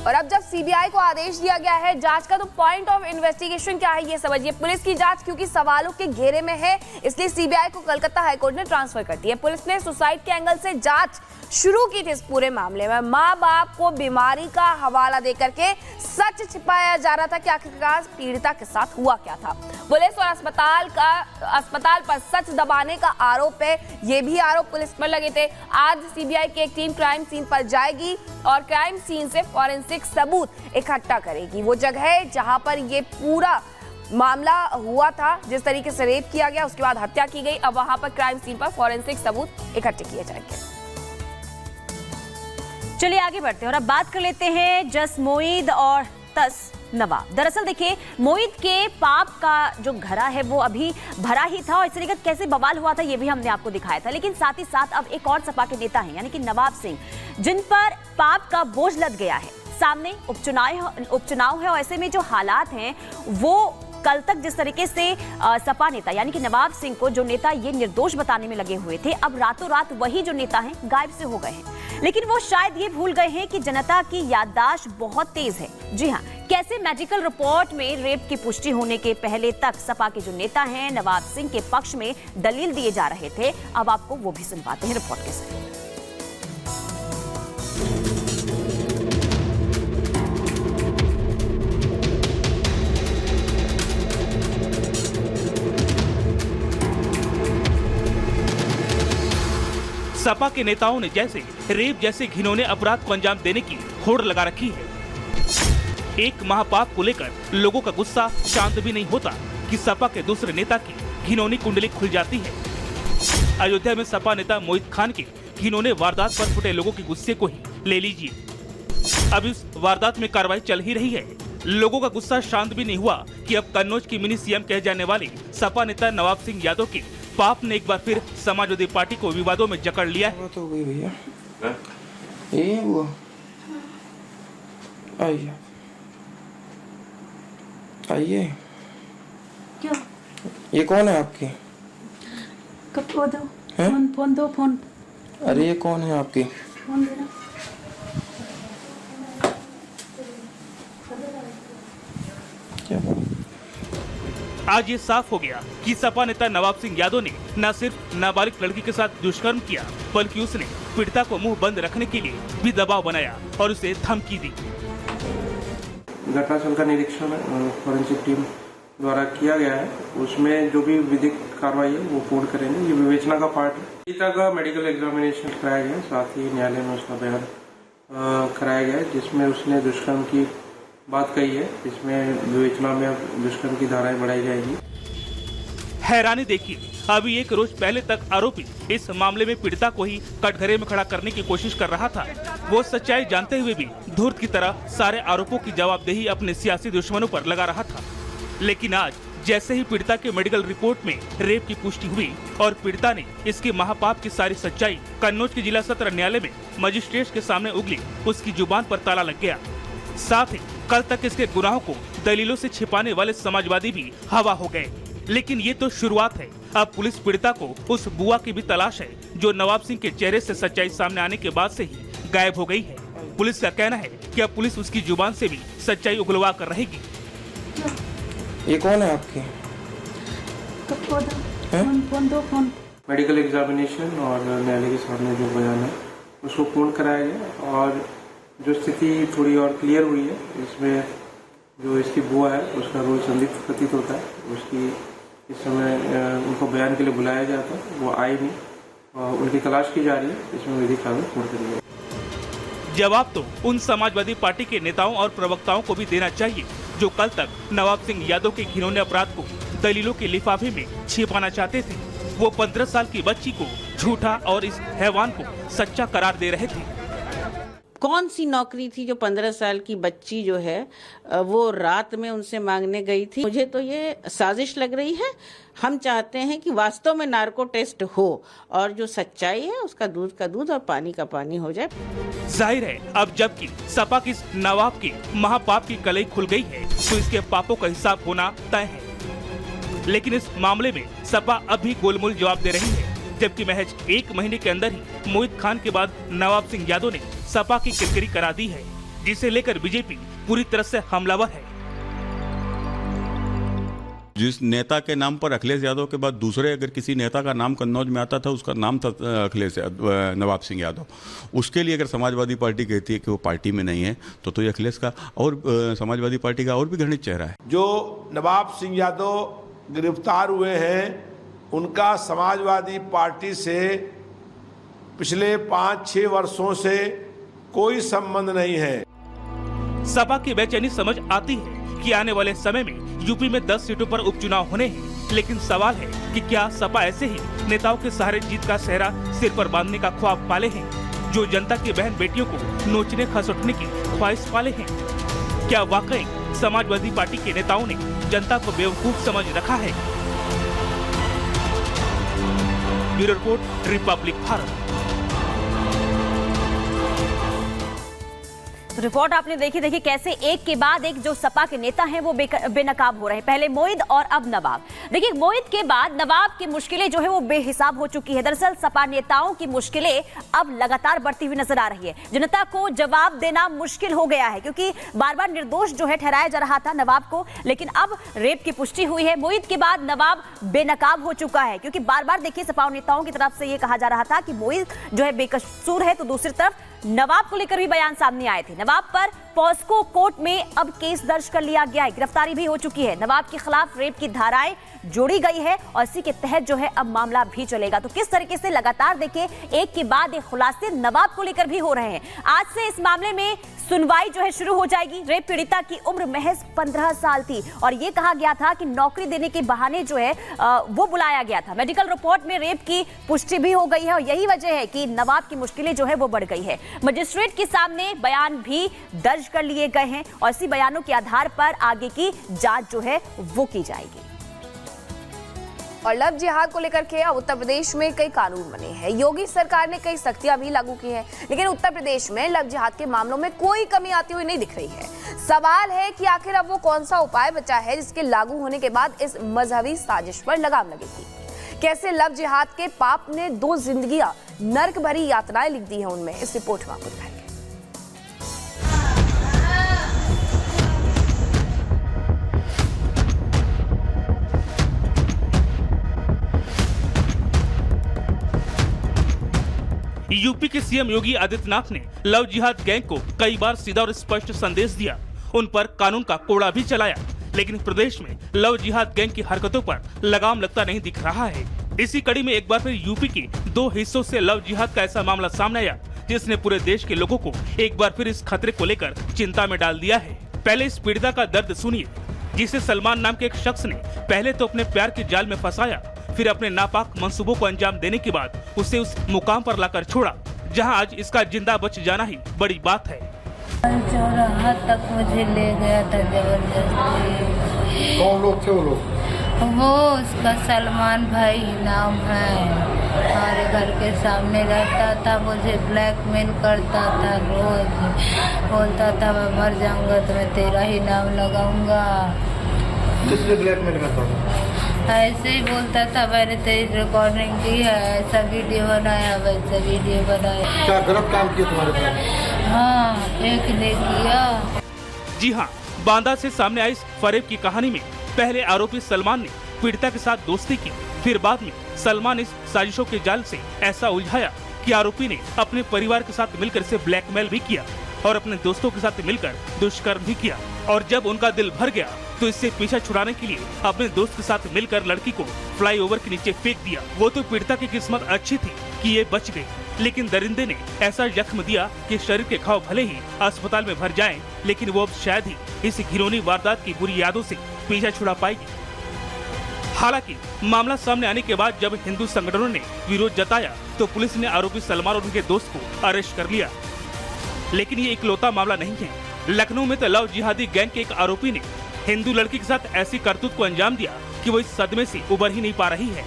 और अब जब सीबीआई को आदेश दिया गया है जांच का, तो पॉइंट ऑफ इन्वेस्टिगेशन क्या है ये समझिए। पुलिस की जांच क्योंकि सवालों के घेरे में है, इसलिए सीबीआई को कलकत्ता हाईकोर्ट ने ट्रांसफर कर दिया। पुलिस ने सुसाइड के एंगल से जांच शुरू की थी इस पूरे मामले में। माँ बाप को बीमारी का हवाला देकर के सच छिपाया जा रहा था कि आखिरकार पीड़िता के साथ हुआ क्या था। पुलिस और अस्पताल पर सच दबाने का आरोप है, ये भी आरोप पुलिस पर लगे थे। आज सीबीआई की एक टीम क्राइम सीन पर जाएगी और क्राइम सीन से फॉरेंसिक सबूत इकट्ठा करेगी। वो जगह है जहां पर ये पूरा मामला हुआ था, जिस तरीके से रेप किया गया, उसके बाद हत्या की गई, अब वहां पर क्राइम सीन पर फॉरेंसिक सबूत इकट्ठे किए जाएंगे। चलिए आगे बढ़ते हैं और अब बात कर लेते हैं जस मोईद और तस नवाब। दरअसल देखिए, मोईद के पाप का जो घड़ा है वो अभी भरा ही था और इस तरीके कैसे बवाल हुआ था ये भी हमने आपको दिखाया था। लेकिन साथ ही साथ अब एक और सपा के नेता हैं यानी कि नवाब सिंह, जिन पर पाप का बोझ लद गया है। सामने उपचुनाव है और ऐसे में जो हालात हैं वो कल तक जिस तरीके से सपा नेता यानी कि नवाब सिंह को जो नेता ये निर्दोष बताने में लगे हुए थे, अब रातों रात वही जो नेता हैं गायब से हो गए हैं। लेकिन वो शायद ये भूल गए हैं कि जनता की याददाश्त बहुत तेज है। जी हाँ, कैसे मेडिकल रिपोर्ट में रेप की पुष्टि होने के पहले तक सपा के जो नेता हैं नवाब सिंह के पक्ष में दलील दिए जा रहे थे, अब आपको वो भी सुनवाते हैं रिपोर्ट के साथ। सपा के नेताओं ने जैसे रेप जैसे घिनौने अपराध को अंजाम देने की होड़ लगा रखी है। एक महापाप को लेकर लोगों का गुस्सा शांत भी नहीं होता कि सपा के दूसरे नेता की घिनौनी कुंडली खुल जाती है। अयोध्या में सपा नेता मोईद खान के घिनौने वारदात पर फुटे लोगों के गुस्से को ही ले लीजिए। अब इस वारदात में कार्रवाई चल ही रही है। लोगों का गुस्सा शांत भी नहीं हुआ कि अब कन्नौज की मिनी सीएम कहे जाने वाले सपा नेता नवाब सिंह यादव के पाप ने एक बार फिर समाजवादी पार्टी को विवादों में जकड़ लिया है। तो गई भैया, ये वो आइए आइए। क्यों? ये कौन है आपकी? कब वो दो फोन दो फोन। अरे ये कौन है आपकी? फोन दे रहा। क्या बात? आज ये साफ हो गया कि सपा नेता नवाब सिंह यादव ने न सिर्फ नाबालिग लड़की के साथ दुष्कर्म किया, बल्कि उसने पीड़िता को मुंह बंद रखने के लिए भी दबाव बनाया और उसे धमकी दी। घटनास्थल का निरीक्षण फॉरेंसिक टीम द्वारा किया गया है, उसमें जो भी विधिक कार्रवाई है वो पूर्ण करेंगे। ये विवेचना का पार्ट है। पीड़िता का मेडिकल एग्जामिनेशन कराया गया, साथ ही न्यायालय में उसका बयान कराया गया, जिसमें उसने दुष्कर्म की बात कही है। इसमें विवेचना में दुष्कर्म की धाराएं बढ़ाई जाएगी। हैरानी देखिए, अभी एक रोज पहले तक आरोपी इस मामले में पीड़िता को ही कटघरे में खड़ा करने की कोशिश कर रहा था। वो सच्चाई जानते हुए भी धूर्त की तरह सारे आरोपों की जवाबदेही अपने सियासी दुश्मनों पर लगा रहा था। लेकिन आज जैसे ही पीड़िता के मेडिकल रिपोर्ट में रेप की पुष्टि हुई और पीड़िता ने इसके महापाप की सारी सच्चाई कन्नौज के जिला सत्र न्यायालय में मजिस्ट्रेट के सामने उगली, उसकी जुबान पर ताला लग गया। साथ ही कल तक इसके गुनाहों को दलीलों से छिपाने वाले समाजवादी भी हवा हो गए। लेकिन ये तो शुरुआत है। अब पुलिस पीड़िता को उस बुआ की भी तलाश है जो नवाब सिंह के चेहरे से सच्चाई सामने आने के बाद से ही गायब हो गई है। पुलिस का कहना है कि अब पुलिस उसकी जुबान से भी सच्चाई उगलवा कर रहेगी। ये कौन है आपकी? कब वो दो फोन दो फोन। मेडिकल एग्जामिनेशन और न्यायालय के सामने जो बयान है उसको पूर्ण कराया गया और जो स्थिति थोड़ी और क्लियर हुई है, इसमें जो इसकी बुआ है उसका रोल संदिग्ध प्रतीत होता है। उसकी इस समय उनको बयान के लिए बुलाया जाता है, वो आई नहीं और उनकी तलाश की जा रही है। इसमें विधिक कार्रवाई पूर्ण करी जाएगी। जवाब तो उन समाजवादी पार्टी के नेताओं और प्रवक्ताओं को भी देना चाहिए जो कल तक नवाब सिंह यादव के घिनौने अपराध को दलीलों के लिफाफे में छिपाना चाहते थे। वो 15 साल की बच्ची को झूठा और इस हैवान को सच्चा करार दे रहे थे। कौन सी नौकरी थी जो 15 साल की बच्ची जो है वो रात में उनसे मांगने गई थी? मुझे तो ये साजिश लग रही है। हम चाहते हैं कि वास्तव में नार्को टेस्ट हो और जो सच्चाई है उसका दूध का दूध और पानी का पानी हो जाए। जाहिर है अब जबकि सपा की नवाब की महापाप की कलई खुल गई है तो इसके पापों का हिसाब होना तय है। लेकिन इस मामले में सपा अब भी गोलमोल जवाब दे रही है, जबकि महज 1 महीने के अंदर ही मोईद खान के बाद नवाब सिंह यादव ने सपा की किरकिरी करा दी है। जिसे लेकर बीजेपी पूरी तरह से हमलावर है। जिस नेता के नाम पर अखिलेश यादव के बाद दूसरे अगर किसी नेता का नाम कन्नौज में आता था, उसका नाम था नवाब सिंह यादव। उसके लिए अगर समाजवादी पार्टी कहती है कि वो पार्टी में नहीं है, तो ये अखिलेश का और समाजवादी पार्टी का और भी घृणित चेहरा है। जो नवाब सिंह यादव गिरफ्तार हुए हैं, उनका समाजवादी पार्टी से पिछले 5-6 वर्षों से कोई संबंध नहीं है। सपा की बेचैनी समझ आती है कि आने वाले समय में यूपी में 10 सीटों पर उपचुनाव होने हैं, लेकिन सवाल है कि क्या सपा ऐसे ही नेताओं के सहारे जीत का सेहरा सिर पर बांधने का ख्वाब पाले हैं, जो जनता की बहन बेटियों को नोचने खसोटने की ख्वाहिश पाले हैं? क्या वाकई समाजवादी पार्टी के नेताओं ने जनता को बेवकूफ समझ रखा है? Bureau report, Republic Bharat. Report आपने देखी कैसे एक के बाद एक जो सपा के नेता हैं वो बेनकाब हो रहे हैं। पहले मोईद और अब नवाब। देखिए, मोईद के बाद नवाब की मुश्किलें जो है वो बेहिसाब हो चुकी है। दरअसल सपा नेताओं की मुश्किलें अब लगातार बढ़ती हुई नजर आ रही है। जनता को जवाब देना मुश्किल हो गया है, क्योंकि बार बार निर्दोष जो है ठहराया जा रहा था नवाब को, लेकिन अब रेप की पुष्टि हुई है। मोईद के बाद नवाब बेनकाब हो चुका है, क्योंकि बार बार देखिए सपा नेताओं की तरफ से ये कहा जा रहा था कि मोईद जो है बेकसूर है, तो दूसरी तरफ नवाब को लेकर भी बयान सामने आए थे। नवाब पर पॉस्को कोर्ट में अब केस दर्ज कर लिया गया है, गिरफ्तारी भी हो चुकी है। नवाब के खिलाफ रेप की धाराएं जोड़ी गई है और इसी के तहत जो है अब मामला भी चलेगा। तो किस तरीके से लगातार देखिए एक के बाद एक खुलासे नवाब को लेकर भी हो रहे हैं। आज से इस मामले में सुनवाई जो है शुरू हो जाएगी। रेप पीड़िता की उम्र महज 15 साल थी और ये कहा गया था कि नौकरी देने के बहाने जो है वो बुलाया गया था। मेडिकल रिपोर्ट में रेप की पुष्टि भी हो गई है और यही वजह है कि नवाब की मुश्किलें जो है वो बढ़ गई है। मजिस्ट्रेट के सामने बयान भी दर्ज कर लिए गए हैं और इसी बयानों के आधार पर आगे की जांच जो है वो की जाएगी। और लव जिहाद को लेकर के अब उत्तर प्रदेश में कई कानून बने हैं। योगी सरकार ने कई सख्तियां भी लागू की हैं, लेकिन उत्तर प्रदेश में लव जिहाद के मामलों में कोई कमी आती हुई नहीं दिख रही है। सवाल है कि आखिर अब वो कौन सा उपाय बचा है जिसके लागू होने के बाद इस मजहबी साजिश पर लगाम लगेगी। कैसे लव जिहाद के पाप ने 2 जिंदगियां नर्क भरी यातनाएं लिख दी हैं उनमें, इस रिपोर्ट में आपको दिखाएंगे। यूपी के सीएम योगी आदित्यनाथ ने लव जिहाद गैंग को कई बार सीधा और स्पष्ट संदेश दिया, उन पर कानून का कोड़ा भी चलाया, लेकिन प्रदेश में लव जिहाद गैंग की हरकतों पर लगाम लगता नहीं दिख रहा है। इसी कड़ी में एक बार फिर यूपी के 2 हिस्सों से लव जिहाद का ऐसा मामला सामने आया जिसने पूरे देश के लोगों को एक बार फिर इस खतरे को लेकर चिंता में डाल दिया है। पहले इस पीड़िता का दर्द सुनिए, जिसे सलमान नाम के एक शख्स ने पहले तो अपने प्यार के जाल में फंसाया, फिर अपने नापाक मंसूबों को अंजाम देने के बाद उसे उस मुकाम पर लाकर छोड़ा जहां आज इसका जिंदा बच जाना ही बड़ी बात है। चौराहा तक मुझे ले गया था जबरदस्ती। कौन लोग थे वो लोग? वो उसका सलमान भाई नाम है, हमारे घर के सामने रहता था, मुझे ब्लैकमेल करता था, रोज बोलता था मैं मर जाऊंगा तो मैं तेरा ही नाम लगाऊंगा। किसने ब्लैकमेल करता था? ऐसे ही बोलता था, मैंने तेरी रिकॉर्डिंग की है, ऐसा वीडियो बनाया वैसा वीडियो बनाया। क्या गलत काम किया तुम्हारे साथ? हाँ, एक ने किया। जी हाँ, बांदा से सामने आई इस फरेब की कहानी में पहले आरोपी सलमान ने पीड़िता के साथ दोस्ती की, फिर बाद में सलमान इस साजिशों के जाल से ऐसा उलझाया कि आरोपी ने अपने परिवार के साथ मिलकर इसे ब्लैकमेल भी किया और अपने दोस्तों के साथ मिलकर दुष्कर्म भी किया। और जब उनका दिल भर गया तो इससे पीछा छुड़ाने के लिए अपने दोस्त के साथ मिलकर लड़की को फ्लाईओवर के नीचे फेंक दिया। वो तो पीड़िता की किस्मत अच्छी थी कि ये बच गई, लेकिन दरिंदे ने ऐसा जख्म दिया कि शरीर के घाव भले ही अस्पताल में भर जाएं, लेकिन वो अब शायद ही इस घिनौनी वारदात की बुरी यादों से पीछा छुड़ा पाएगी। हालांकि मामला सामने आने के बाद जब हिंदू संगठनों ने विरोध जताया तो पुलिस ने आरोपी सलमान और उनके दोस्त को अरेस्ट कर लिया। लेकिन ये इकलौता मामला नहीं है। लखनऊ में तो लव जिहादी गैंग के एक आरोपी ने हिंदू लड़की के साथ ऐसी करतूत को अंजाम दिया कि वो इस सदमे से उबर ही नहीं पा रही है।